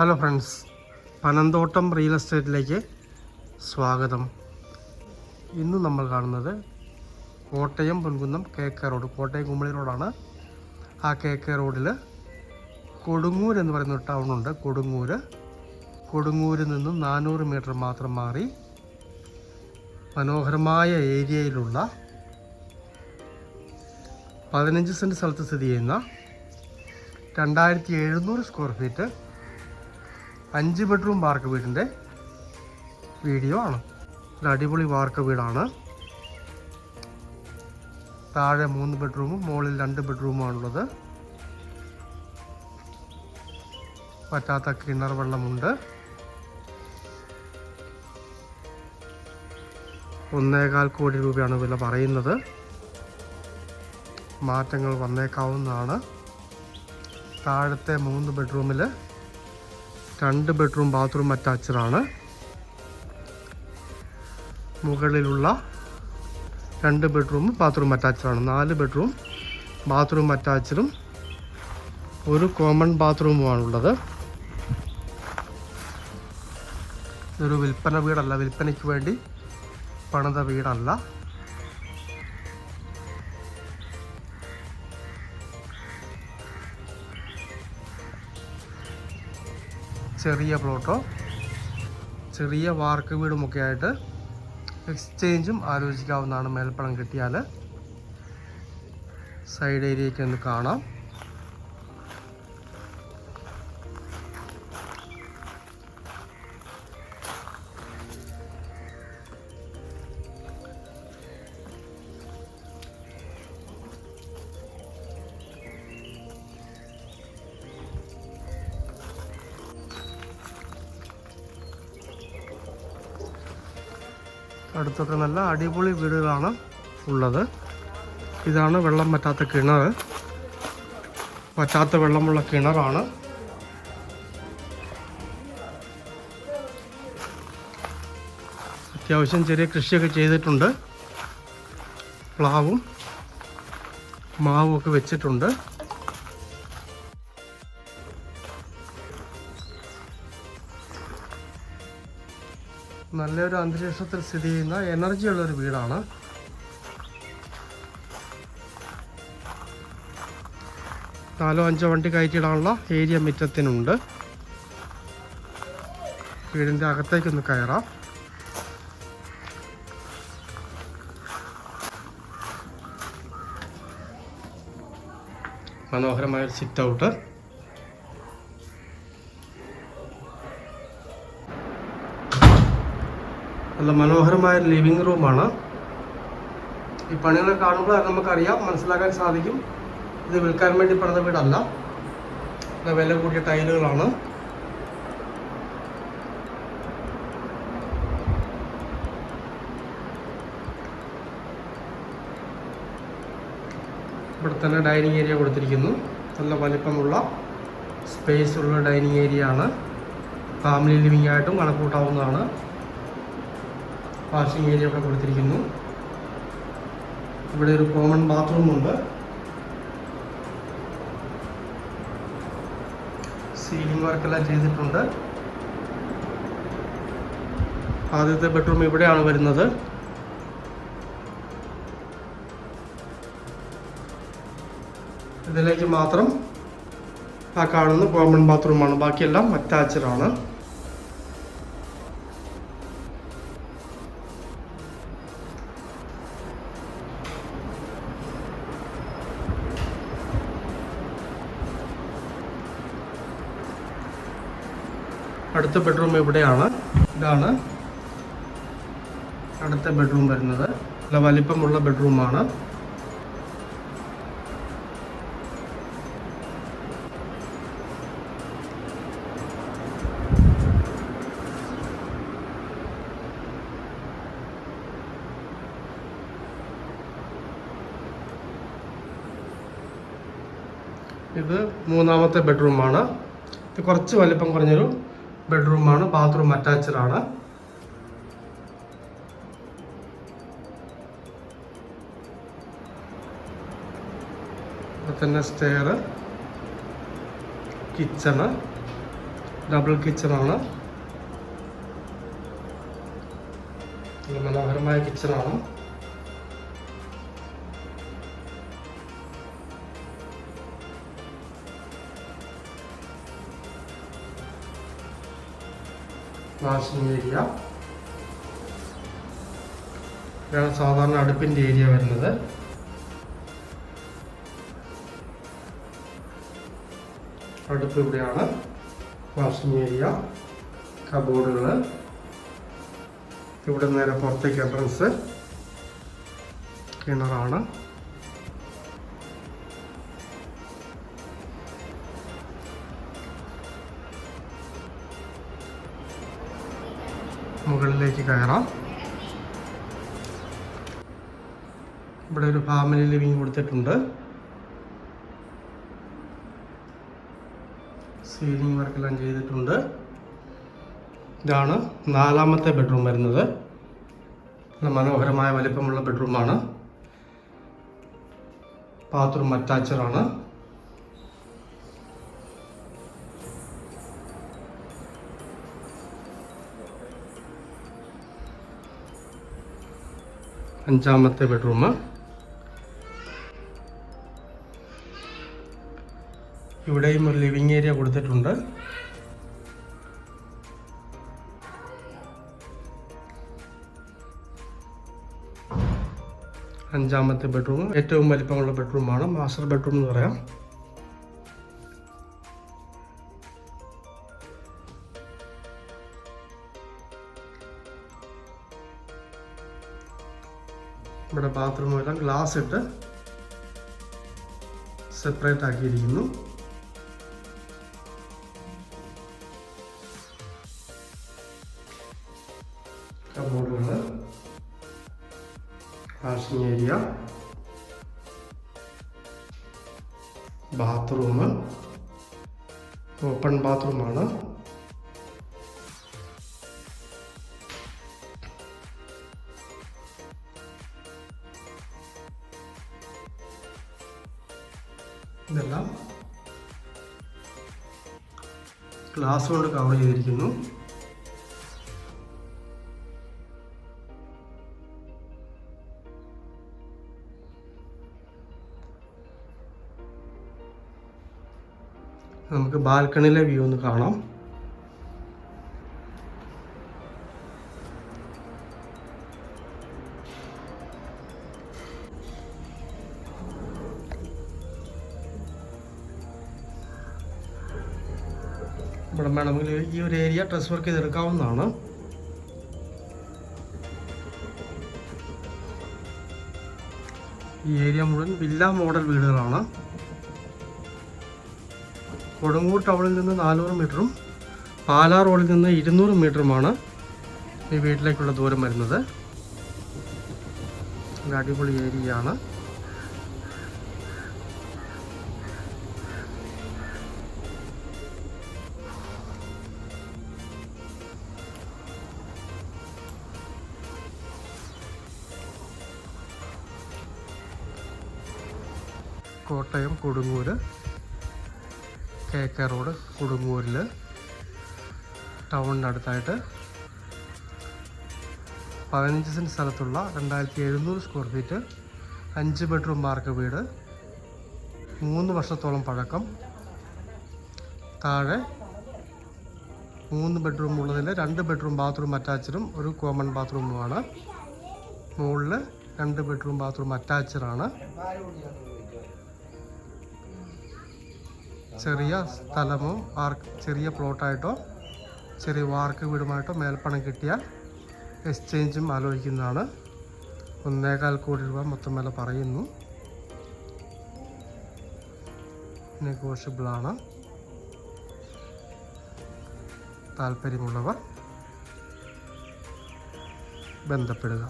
Hello friends, Panamthottam real എസ്റ്റേറ്റിലേക്ക് സ്വാഗതം. ഇന്ന് നമ്മൾ കാണുന്നത് കോട്ടയം പൊൻകുന്നം KK റോഡ്, കോട്ടയം കുമളി റോഡാണ്. ആ KK റോഡിൽ കൊടുങ്ങൂർ എന്ന് പറയുന്ന ഒരു ടൗണുണ്ട്. കൊടുങ്ങൂരിൽ നിന്നും 400 മീറ്റർ മാത്രം മാറി മനോഹരമായ ഏരിയയിലുള്ള 15 സെൻറ്റ് സ്ഥലത്ത് സ്ഥിതി ചെയ്യുന്ന 2700 സ്ക്വയർ ഫീറ്റ് 5 ബെഡ്റൂം വാർക്ക വീടിൻ്റെ വീഡിയോ ആണ്. ഒരു അടിപൊളി വാർക്ക വീടാണ്. താഴെ 3 ബെഡ്റൂമും മുകളിൽ 2 ബെഡ്റൂമാണുള്ളത്. പറ്റാത്ത കിണർ വെള്ളമുണ്ട്. 1.25 കോടി രൂപയാണ് വില പറയുന്നത്. മാറ്റങ്ങൾ വന്നേക്കാവുന്നതാണ്. താഴത്തെ 3 ബെഡ്റൂമിൽ 2 ബെഡ്റൂം ബാത്റൂം അറ്റാച്ച്ഡാണ്. മുകളിലുള്ള 2 ബെഡ്റൂം ബാത്റൂം അറ്റാച്ച്ഡാണ്. 4 ബെഡ്റൂം ബാത്റൂം അറ്റാച്ച്ഡും ഒരു കോമൺ ബാത്റൂമുമാണുള്ളത്. ഇതൊരു വിൽപ്പന വീടല്ല, വിൽപ്പനയ്ക്ക് വേണ്ടി പണിത വീടല്ല. ചെറിയ പ്ലോട്ടോ ചെറിയ വാർക്ക് വീടുമൊക്കെ ആയിട്ട് എക്സ്ചേഞ്ചും ആലോചിക്കാവുന്നതാണ്. മേൽപ്പണം കിട്ടിയാൽ സൈഡ് ഏരിയയ്ക്ക് ഒന്ന് കാണാം. അടുത്തൊക്കെ നല്ല അടിപൊളി വീടുകളാണ് ഉള്ളത്. ഇതാണ് വെള്ളം പറ്റാത്ത കിണർ. പറ്റാത്ത വെള്ളമുള്ള കിണറാണ്. അത്യാവശ്യം ചെറിയ കൃഷിയൊക്കെ ചെയ്തിട്ടുണ്ട്. പ്ലാവും മാവും ഒക്കെ വെച്ചിട്ടുണ്ട്. നല്ലൊരു അന്തരീക്ഷത്തിൽ സ്ഥിതി ചെയ്യുന്ന എനർജിയുള്ളൊരു വീടാണ്. നാലോ അഞ്ചോ വണ്ടി കയറ്റിയിടാനുള്ള ഏരിയ മുറ്റത്തിനുണ്ട്. വീടിൻ്റെ അകത്തേക്കൊന്ന് കയറാം. മനോഹരമായൊരു സിറ്റ് ഔട്ട്. നല്ല മനോഹരമായ ലിവിങ് റൂമാണ്. ഈ പണികളെ കാണുമ്പോൾ നമുക്കറിയാം, മനസ്സിലാക്കാൻ സാധിക്കും ഇത് വിൽക്കാൻ വേണ്ടി പണിത വീടല്ല. വില കൂടിയ ടൈലുകളാണ്. ഇവിടെ തന്നെ ഡൈനിങ് ഏരിയ കൊടുത്തിരിക്കുന്നു. നല്ല വലിപ്പമുള്ള സ്പേസ് ഉള്ള ഡൈനിങ് ഏരിയ ആണ്. ഫാമിലി ലിവിംഗ് ആയിട്ടും കണക്കൂട്ടാവുന്നതാണ്. വാഷിംഗ് ഏരിയ ഒക്കെ കൊടുത്തിരിക്കുന്നു. ഇവിടെ ഒരു കോമൺ ബാത്റൂം ഉണ്ട്. സീലിംഗ് വർക്കെല്ലാം ചെയ്തിട്ടുണ്ട്. ആദ്യത്തെ ബെഡ്റൂം ഇവിടെയാണ് വരുന്നത്. ഇതിലേക്ക് മാത്രം ആ കാണുന്ന കോമൺ ബാത്റൂമാണ്. ബാക്കിയെല്ലാം അറ്റാച്ച്ഡ് ആണ്. അടുത്ത ബെഡ്റൂം ഇവിടെയാണ്. ഇതാണ് അടുത്ത ബെഡ്റൂം വരുന്നത്. നല്ല വലിപ്പമുള്ള ബെഡ്റൂമാണ്. ഇത് 3ാമത്തെ ബെഡ്റൂമാണ്. ഇത് കുറച്ച് വലിപ്പം കുറഞ്ഞൊരു ബെഡ്റൂമാണ്. ബാത്റൂം അറ്റാച്ച്ഡ് ആണ്. ഇവിടെ തന്നെ സ്റ്റെയർ, കിച്ചണ്, ഡബിൾ കിച്ചണാണ്. മനോഹരമായ കിച്ചണാണ്. Washing area. ഇതാണ് സാധാരണ അടുപ്പിൻ്റെ ഏരിയ വരുന്നത്. അടുപ്പ് ഇവിടെയാണ്. വാഷിംഗ് ഏരിയ, കബോർഡുകൾ. ഇവിടെ നേരെ പുറത്തേക്ക് എൻട്രൻസ്. കിണറാണ്. മുകളിലേക്ക് കയറാം. ഇവിടെ ഒരു ഫാമിലി ലിവിംഗ് കൊടുത്തിട്ടുണ്ട്. സീലിംഗ് വർക്കെല്ലാം ചെയ്തിട്ടുണ്ട്. ഇതാണ് 4ാമത്തെ ബെഡ്റൂം വരുന്നത്. മനോഹരമായ വലിപ്പമുള്ള ബെഡ്റൂമാണ്. ബാത്റൂം അറ്റാച്ചഡാണ്. അഞ്ചാമത്തെ ബെഡ്റൂം. ഇവിടെയും ഒരു ലിവിംഗ് ഏരിയ കൊടുത്തിട്ടുണ്ട്. അഞ്ചാമത്തെ ബെഡ്റൂം ഏറ്റവും വലിപ്പമുള്ള ബെഡ്റൂമാണ്. മാസ്റ്റർ ബെഡ്റൂം എന്ന് പറയാം. ഇവിടെ ബാത്റൂമെല്ലാം ഗ്ലാസ് ഇട്ട് സെപ്പറേറ്റ് ആക്കിയിരിക്കുന്നു. കബോർഡുകൾ, വാഷിംഗ് ഏരിയ, ബാത്റൂം. ഓപ്പൺ ബാത്റൂമാണ്. ഇതെല്ലാം ഗ്ലാസ് കൊണ്ട് കവർ ചെയ്തിരിക്കുന്നു. നമുക്ക് ബാൽക്കണിയിലെ വ്യൂ ഒന്ന് കാണാം. ഇവിടെ വേണമെങ്കിൽ ഈ ഒരു ഏരിയ ഡ്രസ് വർക്ക് ചെയ്തെടുക്കാവുന്നതാണ്. ഈ ഏരിയ മുഴുവൻ വില്ല മോഡൽ വീടുകളാണ്. കൊടുങ്ങൂർ ടൗണിൽ നിന്ന് 400 മീറ്ററും പാലാ റോഡിൽ നിന്ന് 200 മീറ്ററുമാണ് ഈ വീട്ടിലേക്കുള്ള ദൂരം വരുന്നത്. ഒരു അടിപൊളി ഏരിയയാണ്. കോട്ടയം കൊടുങ്ങൂർ KK റോഡ് കൊടുങ്ങൂരിൽ ടൗണിനടുത്തായിട്ട് 15 സെൻറ്റ് സ്ഥലത്തുള്ള 2700 സ്ക്വയർ ഫീറ്റ് 5 ബെഡ്റൂം വാർക്ക വീട്. 3 വർഷത്തോളം പഴക്കം. താഴെ 3 ബെഡ്റൂം ഉള്ളതിൽ 2 ബെഡ്റൂം ബാത്റൂം അറ്റാച്ചഡും ഒരു കോമൺ ബാത്റൂമുമാണ്. മുകളിൽ 2 ബെഡ്റൂം ബാത്റൂം അറ്റാച്ചഡാണ്. ചെറിയ സ്ഥലമോ ചെറിയ പ്ലോട്ടായിട്ടോ ചെറിയ വാർക്ക് വീടുമായിട്ടോ മേൽപ്പണം കിട്ടിയാൽ എക്സ്ചേഞ്ചും ആലോചിക്കുന്നതാണ്. 1.25 കോടി രൂപ മൊത്തം വില പറയുന്നു. നെഗോഷ്യബിളാണ്. താല്പര്യമുള്ളവർ ബന്ധപ്പെടുക.